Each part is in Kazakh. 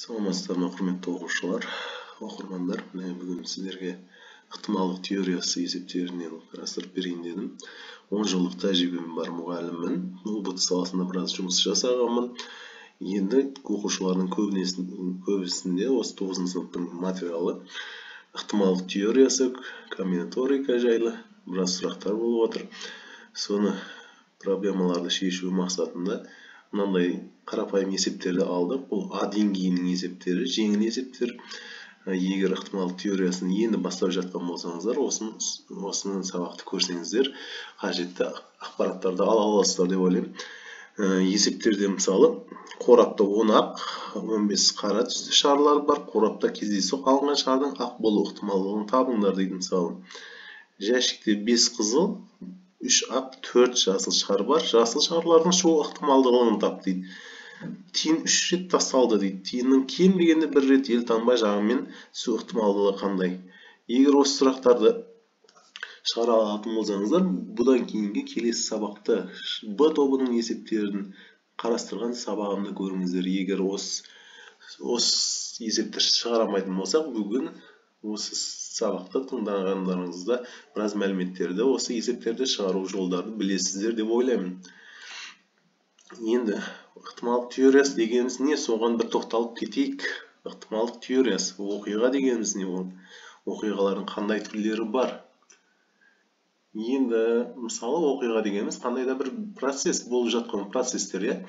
Саламатсыздар ма, құрметті оқушылар, оқырмандар. Міне бүгін сіздерге ықтималдық теориясы есептерінен қарастырып берейін дедім. 10 жылдық тәжірибем бар мұғаліммін. УБТ саласында біраз жұмыс жасағанмын. Енді оқушылардың көбісінде осы 9 сыныптың материалы ықтималдық теориясы, комбинаторика жайлы біраз сұрақтар болып отыр. Соны проблемаларды шешу мақсатында мынандай қарапайым есептерді алдық. Бұл А деңгейінің есептері, жеңіл есептер. Егер ықтималдық теориясын енді бастап жатқан болсаңыздар, осының сабақты көрсеңіздер, қажетті ақпараттарды ала аласыздар деп ойлаймын. Есептерде мысалы, қорапта 10 ақ, 15 қара түсті шарлар бар. Қорапта кездейсоқ алынған шардың ақ болу ықтималдығын табыңдар дейді мысалы. Жәшікте 5 қызыл, 3 ақ, 4 жасыл шар бар. Жасыл шарлардың шығу ықтималдығын тап дейді. Тиын 3 рет тасталды дейді. Тиынның кем дегенде 1 рет елтаңба жағымен түсу ықтималдығы қандай? Егер осы сұрақтарды шығара алатын болсаңыздар, бұдан кейінгі келесі сабақта Б тобының есептерін қарастырған сабағымды көріңіздер. Егер осы есептер шығарамайтын болсақ, бүгін осы сабақта тыңдағандарыңызда біраз мәліметтерді, осы есептерді шығару жолдарын білесіздер деп ойлаймын. Енді ықтималдық теориясы дегеніміз не? Соған бір тоқталып кетейік. Ықтималдық теориясы, оқиға дегеніміз не? Оқиғалардың қандай түрлері бар? Енді мысалы оқиға дегеніміз қандай да бір процесс, болып жатқан процесстер,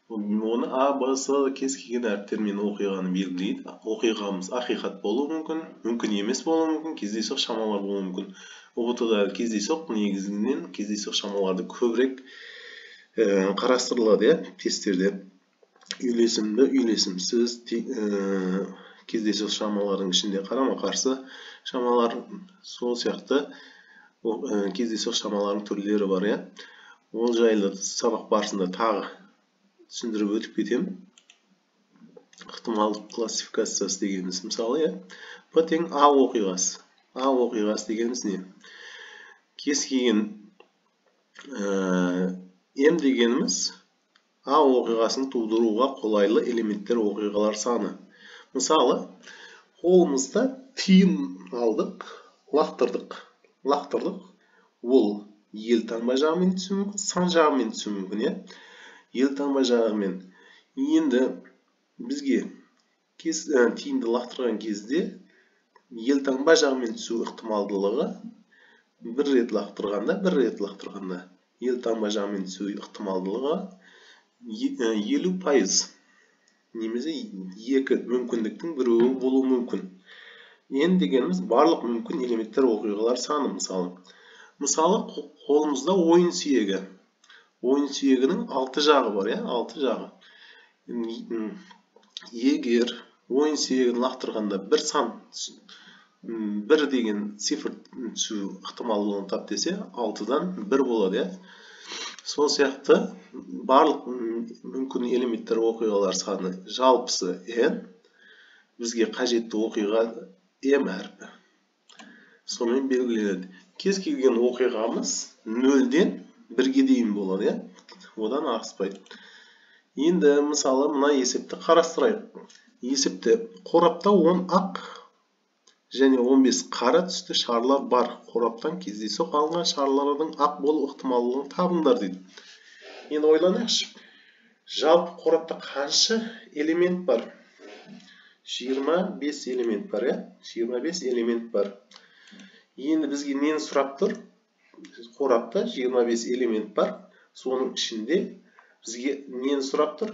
оны А, Б, С кез келген әріптермен оқиғаны белгілейді. Оқиғамыз ақиқат болуы мүмкін, мүмкін емес болуы мүмкін, кездейсоқ шамалар болуы мүмкін. УБТ-да кездейсоқ, негізінен кездейсоқ шамаларды көбірек қарастырылады, тесттерде. Үйлесімді, үйлесімсіз, кездейсоқ шамалардың ішінде қарама-қарсы шамалар, сол сияқты кездейсоқ шамалардың түрлері бар, Ол жайлы сабақ барысында тағы түсіндіріп өтіп кетемін. Ықтималдық классификациясы дегеніміз мысалы, П тең А оқиғасы. А оқиғасы дегеніміз не? Кез келген М дегеніміз А оқиғасын тудыруға қолайлы элементтер оқиғалар саны. Мысалы, қолымызда тиын алдық, лақтырдық. Ол елтаңба жағымен түсу мүмкін, сан жағымен түсу мүмкін, елтаңба жағымен. Енді бізге тиынды лақтырған кезде елтаңба жағымен түсу ықтималдылығы 1 рет лақтырғанда елтаңба жағымен түсу ықтималдылығы 50%. Немесе 2 мүмкіндіктің біреуі болуы мүмкін. Н дегеніміз барлық мүмкін элементтер оқиғалар саны. Мысалы, қолымызда ойын сүйегі. Ойын сүйегінің 6 жағы бар, 6 жағы. Егер ойын сүйегін лақтырғанда бір сан, 1 деген цифр түсу ықтималдығын тап десе, 6-дан 1 болады, Сол сияқты барлық мүмкін элементтер оқиғалар саны жалпысы N, бізге қажетті оқиға М әрпі. Сонымен белгіленеді. Кез келген оқиғамыз 0-ден 1-ге дейін болады, Одан аспайды. Енді мысалы мына есепті қарастырайық. Есепте қорапта 10 ақ және 15 қара түсті шарлар бар. Қораптан кездейсоқ алынған шарлардың ақ болу ықтималдығын табыңдар дейді. Енді ойланайықшы. Жалпы қорапта қанша элемент бар? 25 элемент бар, 25 элемент бар. Енді бізге нені сұрап тұр? Қорапта 25 элемент бар. Соның ішінде бізге нені сұрап тұр?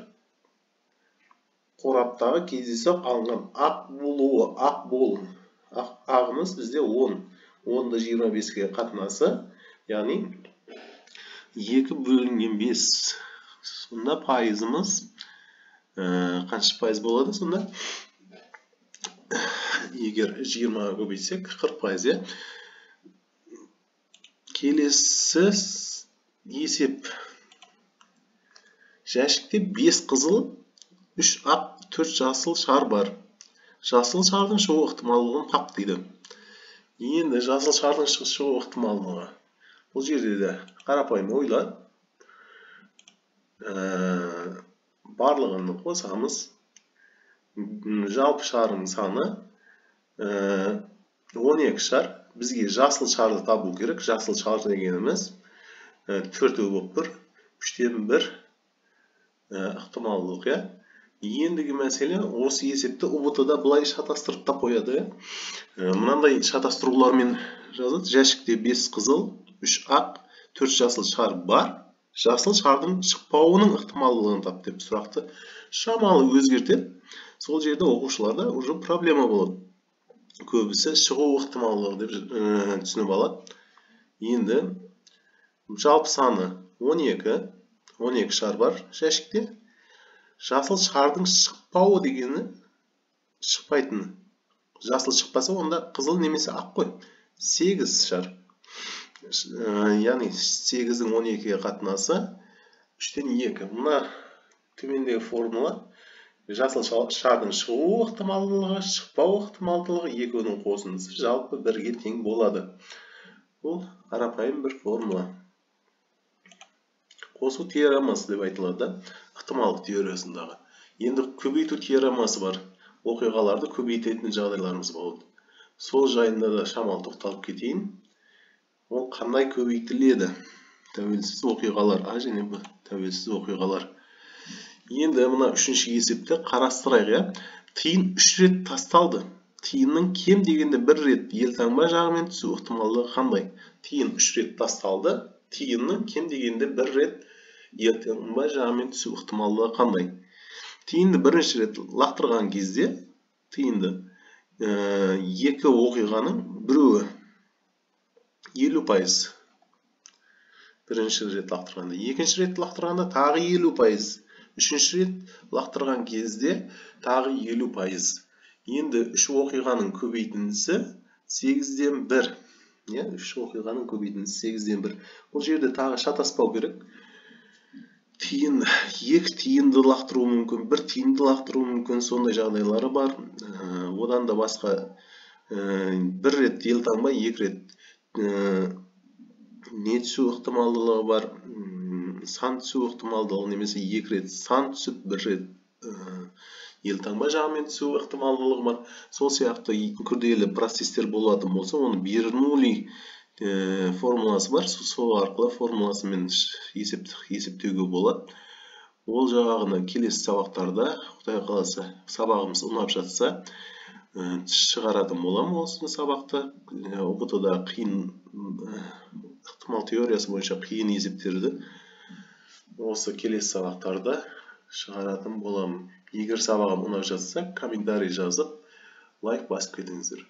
Қораптағы кездейсоқ алынған ақ болу. Ағымыз бізде 10. 10-ды 25-ге қатынасы, яғни 2 бөлінген 5. Сонда пайызымыз қанша пайыз болады? Сонда егер 20-ға көбейтсек 40%. Келесі есеп. Жәшікте 5 қызыл, 3 ақ, 4 жасыл шар бар. Жасыл шардың шығу ықтималдығын тап дейді. Енді жасыл шардың шығу ықтималдығы. Бұл жерде де қарапайым ойла. Барлығын қосамыз. жалпы шардың саны 12 шар. Бізге жасыл шарды табу керек. Жасыл шар дегеніміз 4 болып тұр. 3-тен 1 ықтималдылық, иә. Ендігі мәселе осы есепті ұбт-да былай шатастырып та қояды. Мынандай шатастырулармен жазады. Жәшікте 5 қызыл, 3 ақ, 4 жасыл шар бар. Жасыл шардың шықпауының ықтималдылығын тап деп сұрақты шамалы өзгертеді. Сол жерде оқушыларда уже проблема болады. Көбісі шығу ықтималдығы деп түсініп алады. Енді жалпы саны 12 шар бар жәшікте. Жасыл шардың шықпауы дегені шықпайтыны. Жасыл шықпаса, онда қызыл немесе ақ қой. 8 шар. Яғни 8-дің 12-ге қатынасы 3-тен 2. Мына төмендегі формула жасыл шардың шығу ықтималдылығы, шықпау ықтималдылығы екеуінің қосындысы жалпы 1-ге тең болады. Бұл қарапайым бір формула. Қосу теоремасы деп айтылады, ықтималдық теориясындағы. Енді көбейту теоремасы бар. Оқиғаларды көбейтетін жағдайларымыз болады. Сол жайында да шамалы тоқталып кетейін. Ол қандай көбейтіледі? Тәуелсіз оқиғалар, А және Б тәуелсіз оқиғалар. Енді мына үшінші есепті қарастырайық, иә. Тиын 3 рет тасталды. Тиынның кем дегенде 1 рет елтаңба жағымен түсу ықтималдығы қандай? Тиын 3 рет тасталды. Тиынның кем дегенде 1 рет елтаңба жағымен түсу ықтималдығы қандай? Тиынды бірінші рет лақтырған кезде, тиынды екі оқиғаның біреуі 50%. Бірінші рет лақтырғанда, екінші рет лақтырғанда тағы 50%. Үшінші рет лақтырған кезде тағы 50%. Енді үш оқиғаның көбейтіндісі 8-ден 1. 3 оқиғаның көбейтіндісі 8-ден 1. Бұл жерде тағы шатаспау керек. Тиын, 2 тиынды лақтыруы мүмкін, 1 тиынды лақтыруы мүмкін, сондай жағдайлары бар. Одан да басқа 1 рет елтаңба, 2 рет не түсу ықтималдылығы бар, сан түсу ықтималдылығы, немесе 2 рет сан түсіп, 1 рет елтаңба жағымен түсу ықтималдылығы бар. Сол сияқты күрделі процестер болатын болса, оны Бернулли формуласы бар. Сол арқылы формуласымен есептеуге болады. Ол жағағына келесі сабақтарда, Құдай қаласа, сабағымыз ұнап жатса, шығаратын боламын осы сабақты. ұбт-да қиын ықтимал теориясы бойынша қиын есептерді осы келесі сабақтарда шығаратын боламын. Егер сабағым ұнап жатса, комментарий жазып, лайк басып кетіңіздер.